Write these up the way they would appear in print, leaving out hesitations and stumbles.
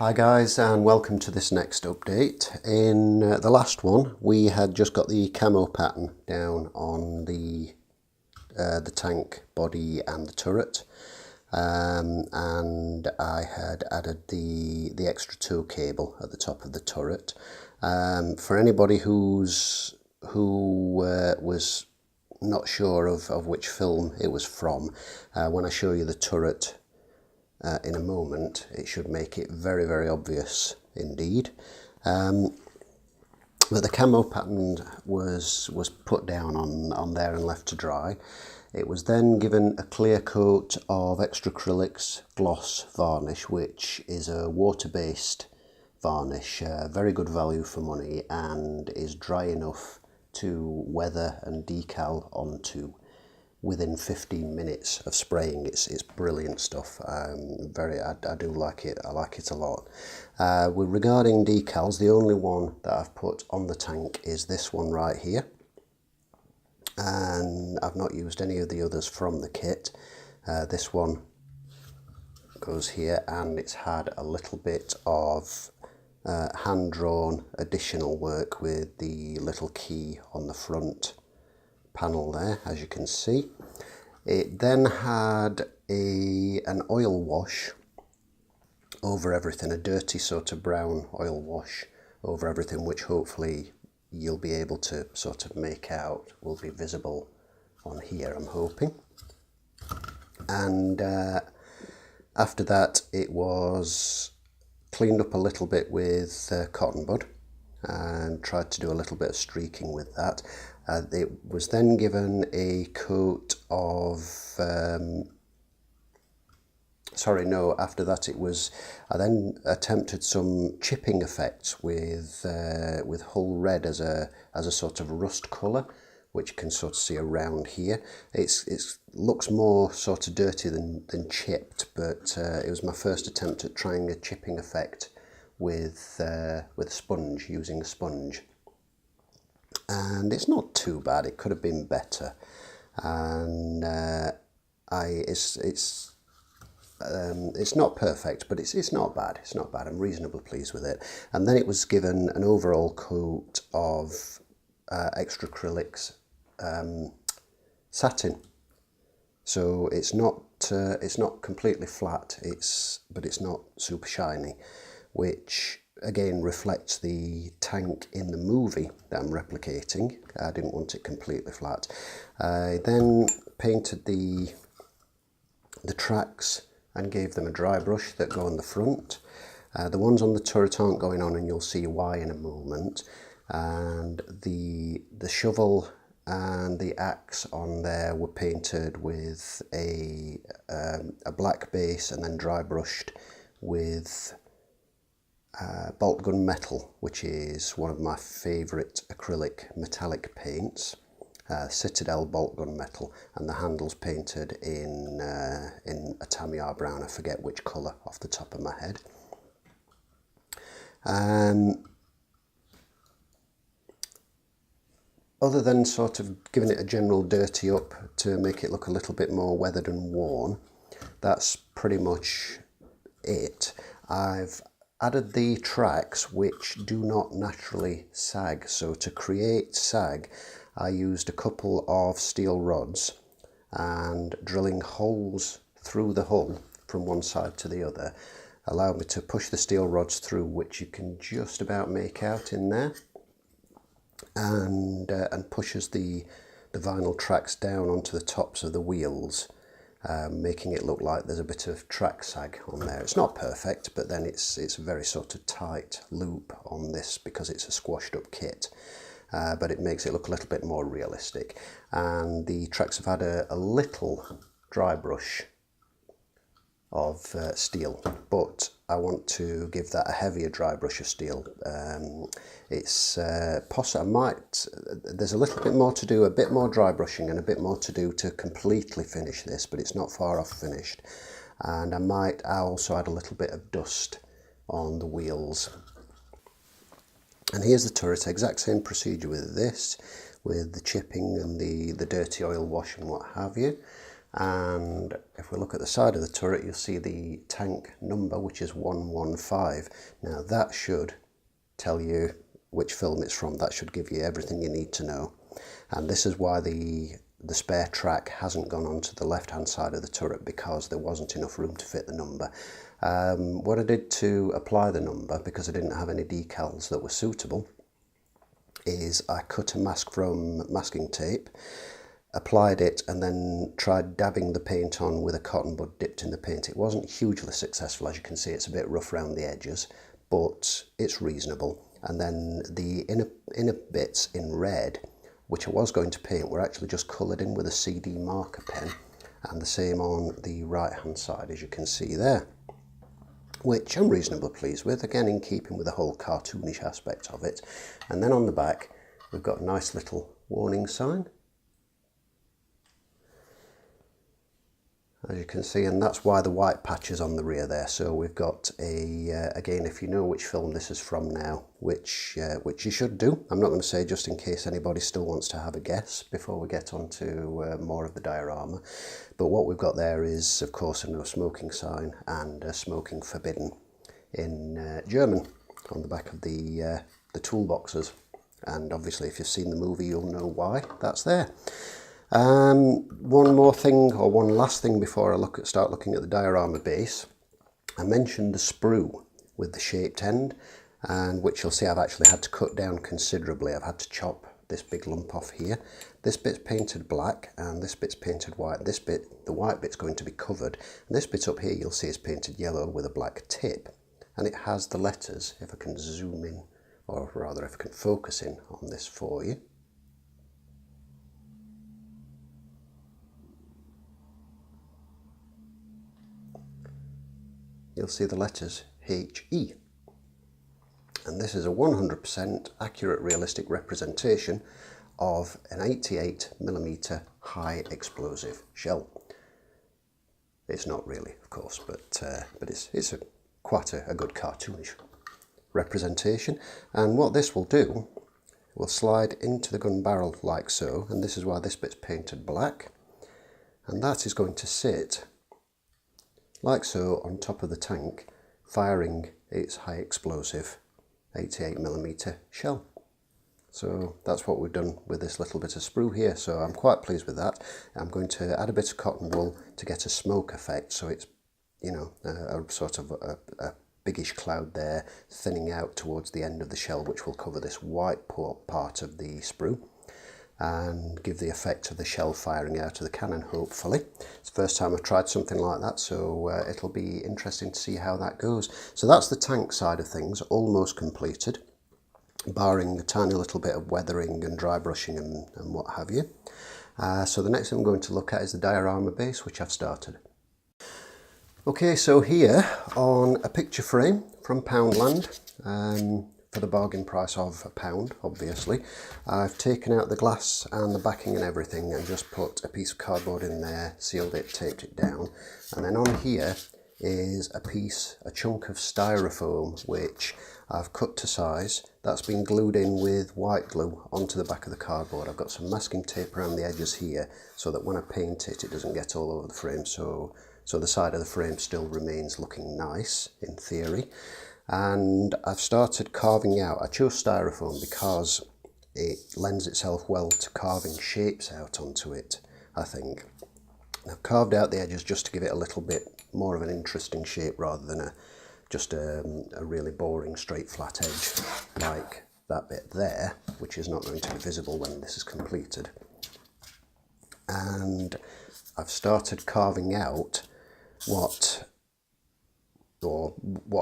Hi guys, and welcome to this next update. In the last one we had just got the camo pattern down on the tank body and the turret, and I had added the extra tow cable at the top of the turret. For anybody who was not sure of which film it was from, when I show you the turret in a moment, it should make it very, very obvious indeed. But the camo pattern was put down on there and left to dry. It was then given a clear coat of extra acrylics gloss varnish, which is a water-based varnish, very good value for money, and is dry enough to weather and decal onto within 15 minutes of spraying. It's brilliant stuff. I do like it. I like it a lot. Regarding decals, the only one that I've put on the tank is this one right here, and I've not used any of the others from the kit. This one goes here, and it's had a little bit of hand-drawn additional work with the little key on the front panel there, as you can see. It then had an oil wash over everything, a dirty sort of brown oil wash over everything, which hopefully you'll be able to sort of make out, will be visible on here, I'm hoping. And after that it was cleaned up a little bit with cotton bud and tried to do a little bit of streaking with that. It was then given a coat of, after that I then attempted some chipping effects with Hull Red as a sort of rust colour, which you can sort of see around here. It looks more sort of dirty than chipped, but it was my first attempt at trying a chipping effect with sponge, using a sponge. And it's not too bad. It could have been better, and it's not perfect, but it's not bad. It's not bad. I'm reasonably pleased with it. And then it was given an overall coat of extra acrylics satin. So it's not completely flat. But it's not super shiny, which again reflects the tank in the movie that I'm replicating. I didn't want it completely flat. I then painted the tracks and gave them a dry brush that go on the front. The ones on the turret aren't going on, and you'll see why in a moment. And the shovel and the axe on there were painted with a black base and then dry brushed with bolt gun metal, which is one of my favourite acrylic metallic paints. Citadel bolt gun metal, and the handles painted in a tamiya brown. I forget which colour off the top of my head. Other than sort of giving it a general dirty up to make it look a little bit more weathered and worn, that's pretty much it. I've added the tracks, which do not naturally sag. So to create sag, I used a couple of steel rods and drilling holes through the hull from one side to the other allowed me to push the steel rods through, which you can just about make out in there, and pushes the vinyl tracks down onto the tops of the wheels, making it look like there's a bit of track sag on there. It's not perfect, but then it's a very sort of tight loop on this because it's a squashed up kit, but it makes it look a little bit more realistic. And the tracks have had a little dry brush of steel, but I want to give that a heavier dry brush of steel. There's a little bit more to do, a bit more dry brushing and a bit more to do to completely finish this, but it's not far off finished. And I also add a little bit of dust on the wheels. And here's the turret, exact same procedure with this, with the chipping and the dirty oil wash and what have you. And if we look at the side of the turret, you'll see the tank number, which is 115. Now that should tell you which film it's from. That should give you everything you need to know. And this is why the spare track hasn't gone onto the left hand side of the turret, because there wasn't enough room to fit the number. What I did to apply the number, because I didn't have any decals that were suitable, is I cut a mask from masking tape, applied it, and then tried dabbing the paint on with a cotton bud dipped in the paint. It wasn't hugely successful, as you can see. It's a bit rough around the edges, but it's reasonable. And then the inner bits in red, which I was going to paint, were actually just coloured in with a CD marker pen, and the same on the right hand side, as you can see there, which I'm reasonably pleased with, again in keeping with the whole cartoonish aspect of it. And then on the back we've got a nice little warning sign, as you can see, and that's why the white patch is on the rear there. So we've got a, again, if you know which film this is from now, which you should do. I'm not going to say, just in case anybody still wants to have a guess before we get on to more of the diorama. But what we've got there is, of course, a no smoking sign and smoking forbidden in German on the back of the toolboxes. And obviously if you've seen the movie, you'll know why that's there. One more thing, or one last thing before I start looking at the diorama base. I mentioned the sprue with the shaped end, and which you'll see I've actually had to cut down considerably. I've had to chop this big lump off here. This bit's painted black and this bit's painted white. This bit, the white bit's going to be covered, and this bit up here you'll see is painted yellow with a black tip, and it has the letters, if I can zoom in, or rather if I can focus in on this for you. You'll see the letters HE. And this is a 100% accurate, realistic representation of an 88mm high explosive shell. It's not really, of course, but it's quite a good cartoonish representation. And what this will do, will slide into the gun barrel like so, and this is why this bit's painted black, and that is going to sit like so on top of the tank, firing its high explosive 88mm shell. So that's what we've done with this little bit of sprue here, so I'm quite pleased with that. I'm going to add a bit of cotton wool to get a smoke effect, so it's, you know, a sort of a biggish cloud there thinning out towards the end of the shell, which will cover this white part of the sprue and give the effect of the shell firing out of the cannon, hopefully. It's the first time I've tried something like that, so it'll be interesting to see how that goes. So that's the tank side of things, almost completed, barring a tiny little bit of weathering and dry brushing and what have you. So the next thing I'm going to look at is the diorama base, which I've started. Okay, so here on a picture frame from Poundland, for the bargain price of £1, obviously, I've taken out the glass and the backing and everything and just put a piece of cardboard in there, sealed it, taped it down, and then on here is a chunk of styrofoam which I've cut to size. That's been glued in with white glue onto the back of the cardboard. I've got some masking tape around the edges here so that when I paint it, it doesn't get all over the frame, so the side of the frame still remains looking nice in theory. And I've started carving out. I chose styrofoam because it lends itself well to carving shapes out onto it, I think. And I've carved out the edges just to give it a little bit more of an interesting shape rather than just a really boring straight flat edge like that bit there, which is not going to be visible when this is completed. And I've started carving out what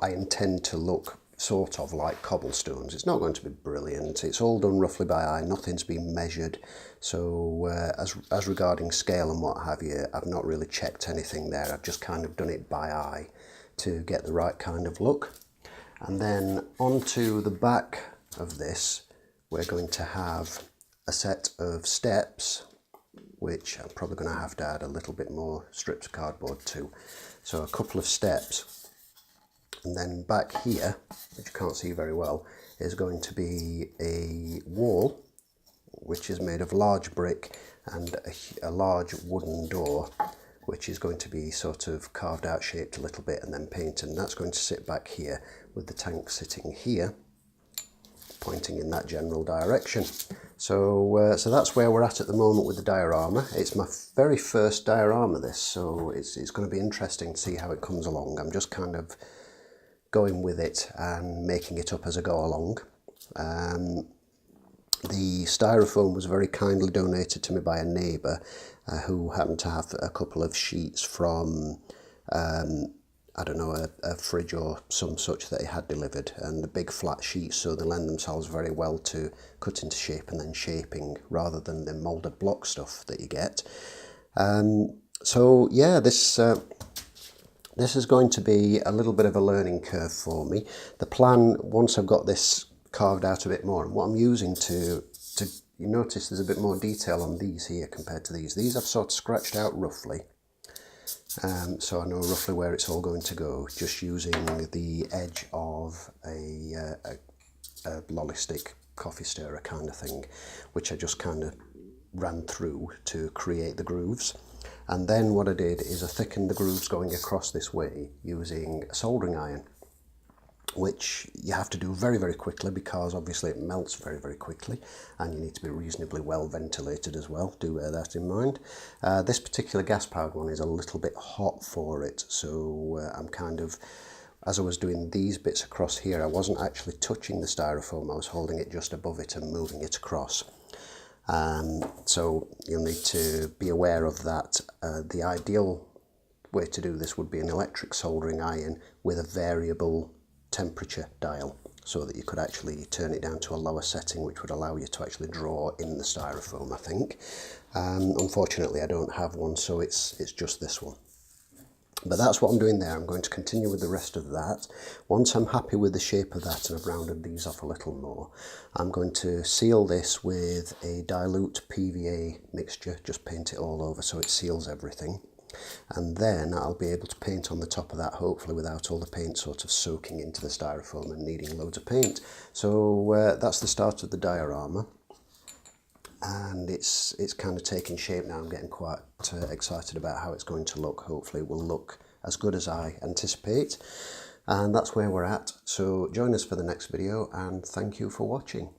I intend to look sort of like cobblestones. It's not going to be brilliant. It's all done roughly by eye. Nothing's been measured. So as regarding scale and what have you, I've not really checked anything there. I've just kind of done it by eye to get the right kind of look. And then onto the back of this, we're going to have a set of steps, which I'm probably going to have to add a little bit more strips of cardboard to. So a couple of steps. And then back here, which you can't see very well, is going to be a wall, which is made of large brick and a large wooden door. which is going to be sort of carved out, shaped a little bit and then painted, and that's going to sit back here with the tank sitting here, pointing in that general direction. So that's where we're at the moment with the diorama. It's my very first diorama, this, so it's going to be interesting to see how it comes along. I'm just kind of going with it and making it up as I go along. The styrofoam was very kindly donated to me by a neighbour who happened to have a couple of sheets from I don't know, a fridge or some such that he had delivered, and the big flat sheets, so they lend themselves very well to cut into shape and then shaping rather than the moulded block stuff that you get. So yeah, this is going to be a little bit of a learning curve for me. The plan, once I've got this carved out a bit more, and what I'm using to you notice there's a bit more detail on these here compared to these. These I've sort of scratched out roughly. So I know roughly where it's all going to go, just using the edge of a lolly stick coffee stirrer kind of thing, which I just kind of ran through to create the grooves. And then what I did is I thickened the grooves going across this way using a soldering iron, which you have to do very, very quickly because obviously it melts very, very quickly, and you need to be reasonably well ventilated as well. Do bear that in mind. This particular gas-powered one is a little bit hot for it, so I'm kind of, as I was doing these bits across here, I wasn't actually touching the styrofoam, I was holding it just above it and moving it across. So you'll need to be aware of that. The ideal way to do this would be an electric soldering iron with a variable temperature dial, so that you could actually turn it down to a lower setting, which would allow you to actually draw in the styrofoam, I think. Unfortunately I don't have one, so it's just this one. But that's what I'm doing there. I'm going to continue with the rest of that. Once I'm happy with the shape of that and I've rounded these off a little more, I'm going to seal this with a dilute PVA mixture, just paint it all over so it seals everything. And then I'll be able to paint on the top of that, hopefully without all the paint sort of soaking into the styrofoam and needing loads of paint. So that's the start of the diorama, and it's kind of taking shape now. I'm getting quite excited about how it's going to look. Hopefully it will look as good as I anticipate, and that's where we're at. So join us for the next video, and thank you for watching.